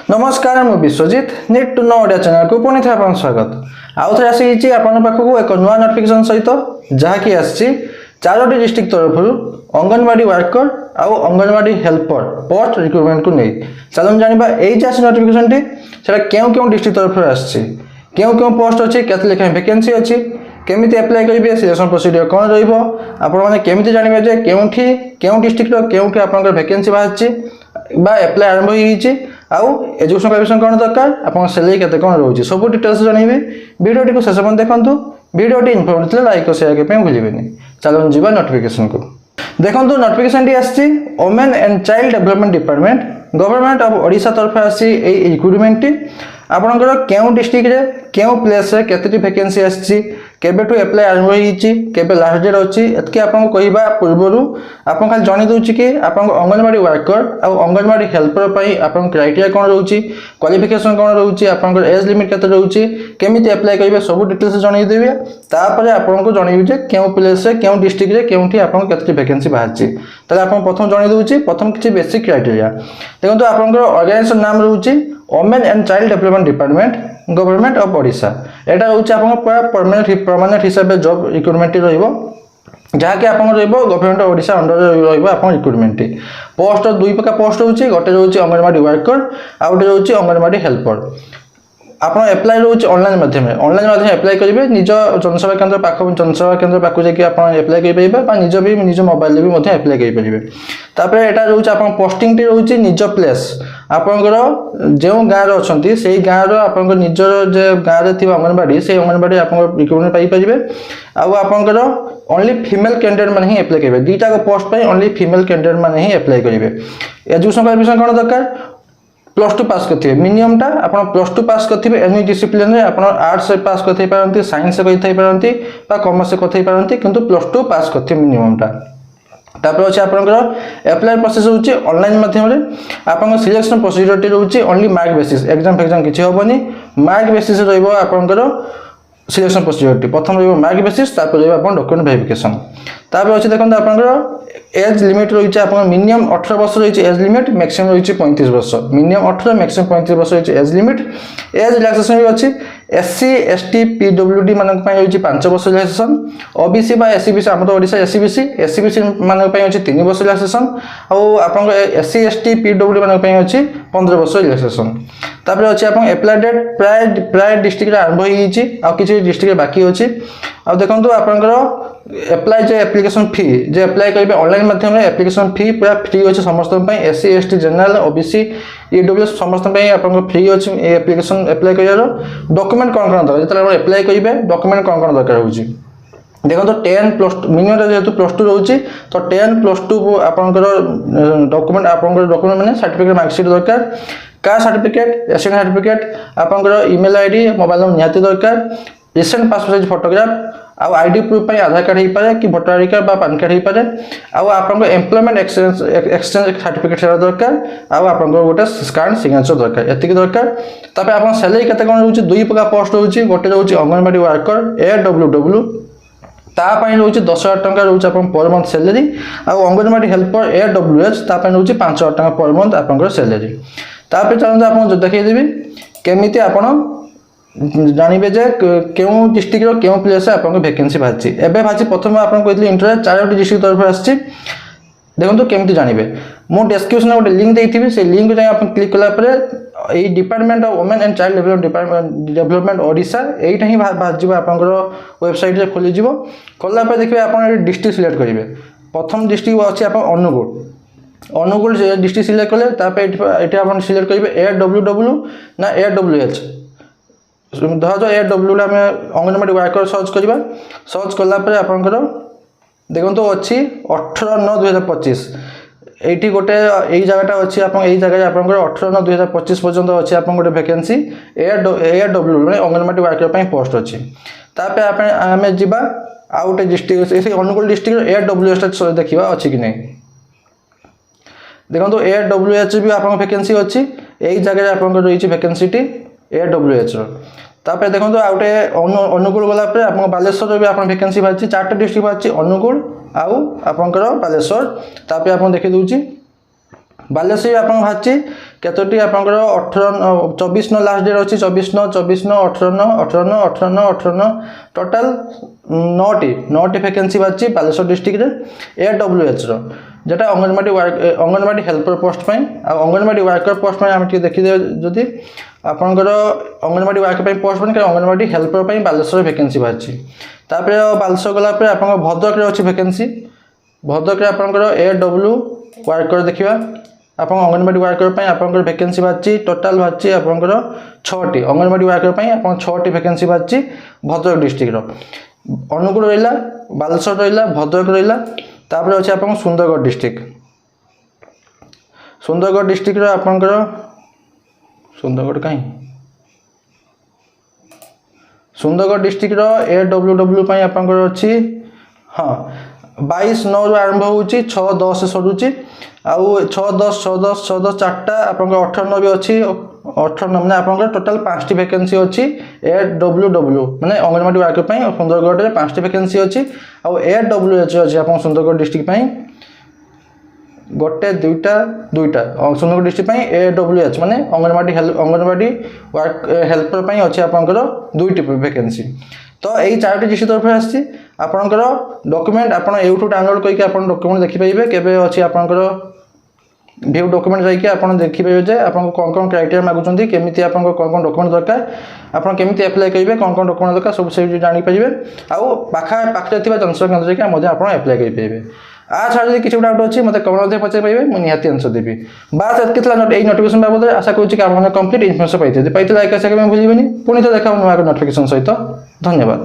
नमस्कार मु Biswajit need to know Odia channel को पुणी थे आपन स्वागत आउ थे आसी आपन पाखकु एक नुआ नोटिफिकेशन सहित जहाँकि आसी चारोटी डिस्ट्रिक्ट तरफ अंगनवाड़ी वर्कर आउ अंगनवाड़ी हेल्पर पोस्ट रिक्रुटमेंट को नहीं चलन जानिबा एई जे आसी नोटिफिकेशन टी सेटा केउ केउ डिस्ट्रिक्ट तरफ आसी केउ केउ पोस्ट अछि केते लेखा वैकेंसी अछि केमिति अप्लाई करिवे सिलेक्शन प्रोसीजर कोन रहइबो आपण माने केमिति जानिबे जे केउठी केउ डिस्ट्रिक्ट रो केउठी आपनकर वैकेंसी बाहरछि बा अप्लाई आरंभ होईछि आउ एजुकेशन क्वालिफिकेशन कोन दरकार आपन सैलरी केते कोन रहउछि सब डिटेल्स जणाइबे वीडियोटी को शेष पर्यंत देखंतु वीडियोटी इन्फॉर्मेटिव लाइक और शेयर के भूलिबेनी चलन जीवा नोटिफिकेशन को देखंतु नोटिफिकेशन टी आछि women and child development department government of Odisha तरफ आछि ए रिक्रुटमेंट टी आपनकर केउ डिस्ट्रिक्ट रे केउ प्लेस रे केतेटी वैकेंसी आछि केबेटू अप्लाई आरंभ होईछि केबे लास्ट डेट अछि एतके आपन कहिबा पूर्वरु आपन खाली जणी दोछि कि आपन अंगनवाड़ी वर्कर आ अंगनवाड़ी हेल्पर पई आपन क्राइटेरिया कोन रहउछि क्वालिफिकेशन कोन रहउछि आपन एज लिमिट केते रहउछि केमिति अप्लाई करिवे सब डिटेल्स जणाइ देबे तापर आपन को जणाइबे जे केउ प्लेस रे केउ डिस्ट्रिक्ट रे केउठी आपन केतेटी वैकेंसी बाहरछि तले आपन प्रथम जणाइ दोछि प्रथम किछि बेसिक क्राइटेरिया देखंतु आपन ऑर्गेनाइजेशन नाम रहउछि women and child development department government of Odisha एटा होछि आपन पूरा परमानेंट हिसाब जॉब रिक्रुटमेंट रहइबो जहाँकि आपन रहइबो गवर्नमेंट ऑफ ओडिशा अंडर रहइबो आपन रिक्रुटमेंट पोस्ट दुई प्रकार पोस्ट होछि गोटे होछि अंगनवाड़ी वर्कर आ गोटे होछि अंगनवाड़ी हेल्पर आपन अप्लाई होछि ऑनलाइन माध्यम अप्लाई करिवे निज जनसेवा केंद्र पाख जनसेवा केंद्र पाख जे कि आपन अप्लाई करि परिबे बा निज भी निज मोबाइल भी मध्ये अप्लाई करि परिबे तापर एटा होछि आपन पोस्टिंग टी होछि निज प्लेस आपनकर जे गाँ रे अछंती सेही गाँ रो आपनकर निजर जे गाँ रे थिबा अंगनवाड़ी से अंगनवाड़ी आपन रिक्रुटमेंट पाई परिबे आ आपनकर ओनली फीमेल कैंडिडेट माने ही अप्लाई करिवे दीटा को पोस्ट पई ओनली फीमेल कैंडिडेट माने ही अप्लाई करिवे एजुकेशन क्वालिफिकेशन कोन दरकार +2 पास करथिबे मिनिमम टा आपण +2 पास करथिबे एनी डिसिप्लिन रे आपण आर्ट्स से पास करथै पारंती साइंस से करथै पारंती बा कॉमर्स से करथै पारंती किंतु +2 पास करथिबे मिनिमम टा तापर अछि आपनकर अप्लाई प्रोसेस होछि ऑनलाइन माध्यम रे आपन सिलेक्शन प्रोसीजर टी रहउछि ओनली मार्क बेसिस एग्जाम किछि होबनी मार्क बेसिस रहइबो आपनकर सिलेक्शन प्रोसीजर टी प्रथम रहइबो मार्क बेसिस तापर रहइबो आपन डॉक्यूमेंट वेरिफिकेशन तापर अछि देखन आपनकर एज लिमिट रही है मिनिमम 18 वर्ष रही एज लिमिट मैक्सिमम रही 35 वर्ष मिनिमम 18 मैक्सिमम 35 वर्ष रही एज लिमिट एज रिलैक्सेशन भी अच्छी एससी एसटी पीडब्ल्यूडी मानक पई होची 5 वर्ष रिलैक्सेशन ओबीसी बा एससीबीसी हम तो ओडिशा एससीबीसी मानक पई होची 3 वर्ष रिलैक्सेशन और आपन एससी एसटी पीडब्ल्यूडी मानक पई होची 15 वर्ष रिलैक्सेशन तापर अछि आपन अप्लाई डेट प्राय डिस्ट्रिक्ट रे आरंभ होईची आ किछि डिस्ट्रिक्ट बाकी अछि आ देखंतु आपनकर अप्लाई जे एप्लीकेशन फी जे अप्लाई करिवे ऑनलाइन माध्यम रे एप्लीकेशन फी पूरा फ्री अछि समस्त पई SC ST general OBC EWS समस्त पई आपन फ्री अछि एप्लीकेशन अप्लाई करियारो डॉक्यूमेंट कोन कोन दरकार जतले आपण अप्लाई करिवे डॉक्यूमेंट कोन कोन दरकार होछि देखंतु 10+ मिनिमम जेतु +2 रहउछि तो 10+2 आपनकर डॉक्यूमेंट आपनकर डॉक्यूमेंट माने सर्टिफिकेट मार्कशीट दरकार कास्ट सर्टिफिकेट एसएन सर्टिफिकेट आपनकर ईमेल आईडी मोबाइल नंबर निहाती दरकार रिसेंट पासपोर्ट साइज फोटोग्राफ आ आईडी प्रूफ पई आधार कार्ड हे पारे कि वोटर आईडी कार्ड बा पैन कार्ड हे पारे आ आपन एम्प्लॉयमेंट एक्सचेंज सर्टिफिकेट सेरा दरकार आ आपन गोटे स्कैन सिग्नेचर दरकार एतिक दरकार तापर आपन सैलरी केते कोन रहउछि दुई प्रकार पोस्ट रहउछि गोटे रहउछि अंगनवाड़ी वर्कर एडब्ल्यूडब्ल्यू ता पई रहउछि 10000 टका रहउछि आपन पर मंथ सैलरी आ अंगनवाड़ी हेल्पर एडब्ल्यूएच ता पई रहउछि 5000 टका पर मंथ आपन सैलरी तापर चलन आपन देखै देबी केमिति आपन जानिबे जे केउ डिस्ट्रिक्ट रो केउ प्लेस से आपन वैकेंसी बाहरछि एबे बाहरछि प्रथम आपन कहथि इंटर चारोटी डिस्ट्रिक्ट तरफ आछि देखंतु केमिति जानिबे मो डिस्क्रिप्शन गोटे लिंक देइथिबि से लिंक जाय आपन क्लिक कला परे ए department of women and child development Odisha एटा ही बाहर जिवो आपन वेबसाइट रे खोली जिवो कला परे देखबे आपन डिस्ट्रिक्ट सिलेक्ट करिवे प्रथम डिस्ट्रिक्ट अछि आपन अनुगुल डिस्ट्रिक्ट सिलेक्ट करले तापे एटा आपन सिलेक्ट करिवे एडब्ल्यूडब्ल्यू ना एडब्ल्यूएच धर एडब्ल्यू अंगनवाड़ी वर्कर सर्च करवा सर्च कला आपंकर देखो अच्छी 18/9/2025 ये गोटे यही जगटा अच्छी यही जगह आप 18/9/2025 पर्यटन अच्छी आप गोटे वैकेंसी एडब्ल्यू मैंने अंगनवाड़ी वर्कर पोस्ट अच्छी तापर आम जा आ गए डिस्ट्रिक्ट अनुगुल डिस्ट्रिक्ट एडब्ल्यूएच देखा अच्छी कि नहीं देखो एडब्ल्यूएच भी आप वैकेंसी अच्छी यही जगह आप रही वैकेंसी टी एडब्ल्यूएच तापर देखो आ गए अनुगुल गलापर आप बालेश्वर भी आप वैकेंसी बाहर 4टा डिस्ट्रिक्ट बाहर अनुगुल आउ आपंकर बालेश्वर तापर आप देखी दूची ବାଲେଶ୍ୱର ଆପଣଙ୍କ ବାହାରିଛି କେତୋଟି ଆପଣଙ୍କର 24 ନ ଲାଷ୍ଟ ଡେଟ୍ ଅଛି 24 ନ 18 ନ 18 ନ ଟୋଟାଲ 9ଟି ଭ୍ୟାକେନ୍ସି ବାହାରିଛି ବାଲେଶ୍ୱର ଡିଷ୍ଟ୍ରିକ୍ଟରେ AWH ର যেটা অঙ্গনবাড়ি হেল্পর পোস্ট পাই আর অঙ্গনবাড়ি ওয়ার্কর পোস্ট পাই আমি টিকে দেখিদেবে যদি আপনার অঙ্গনবাড়ি ওয়ার্কর পাই পোস্ট পাই অঙ্গনবাড়ি হেল্পর পাই বালেশ্বর ভ্যাকেন্সি বাহারছি তারপরে বালেশ্বর গলাপরে আপনার ভদ্রকরে অছি ভ্যাকেন্সি ভদ্রকরে আপনার AW ওয়ার্কর দেখিবা আপনার অঙ্গনবাড়ি ওয়ার্কর পাই আপনার ভ্যাকেন্সি বাহারছি টোটাল বাহারছি আপনার 6টি অঙ্গনবাড়ি ওয়ার্কর পাই আপনার 6টি ভ্যাকেন্সি বাহারছি ভদ্রক ডিস্ট্রিক্টর অনুগুল রহিলা বালেশ্বর রহিলা ভদ্রক রহিলা তারপরে হচ্ছে আপনার সুন্দরগড় ডিস্ট্রিক্টর আপনার সুন্দরগড় কাହିଁ সুন্দরগড় ডিস্ট্রিক্টর AWW পাই আপনার অছি হ্যাঁ 22/9 রু আরম্ভ হচ্ছে 6-10 সরুচি আউ 6-10 4টা আপনার 18 বি অছি 18 মানে আপনার টোটাল 5টি ভ্যাকেন্সি অছি AWW মানে অঙ্গনবাড়ি ওয়ার্কর পাই সুন্দরগড়ে 5টি ভ্যাকেন্সি অছি আউ AWH অছি আপনার সুন্দরগড় ডিস্ট্রিক্ট পাই গোটে দুইটা সুন্দরগড় ডিস্ট্রিক্ট পাই AWH মানে অঙ্গনবাড়ি ওয়ার্ক হেল্পর পাই অছি আপনার 2টি ভ্যাকেন্সি তো এই 4টি ডিস্ট্রিক্ট তরফ আসছি আপনার ডকুমেন্ট আপনার এইটু ডাউনলোড করके আপনার ডকুমেন্ট দেখিপারে কেবে অছি আপনার ভিউ ডকুমেন্ট যাইকি আপনার দেখিপারে যে আপনার কোন ক্রাইটেরিয়া মাগুছেন কেমিতি আপনার কোন ডকুমেন্ট দরকার আপনার কেমিতি আপ্লাই করবে কোন ডকুমেন্ট দরকার সব সেই জানিপারে আউ পাখে থাকা জনসেবা কেন্দ্র যাইকি আপনার আপ্লাই করপারে आ छाड़ যদি কিছু ডাউট আছে মতে কমেন্ট মধ্যে পচাই পাইবে মই নিহাতি আনসার দেবি বাস এতকি লা এই নোটিফিকেশন বাবদ আশা করছি কি আপনারা কমপ্লিট ইনফরমেশন পাইতে লাইক আসা কেবে ভুলিবেনি পুনি তো দেখা নয়া নোটিফিকেশন সহিত ধন্যবাদ।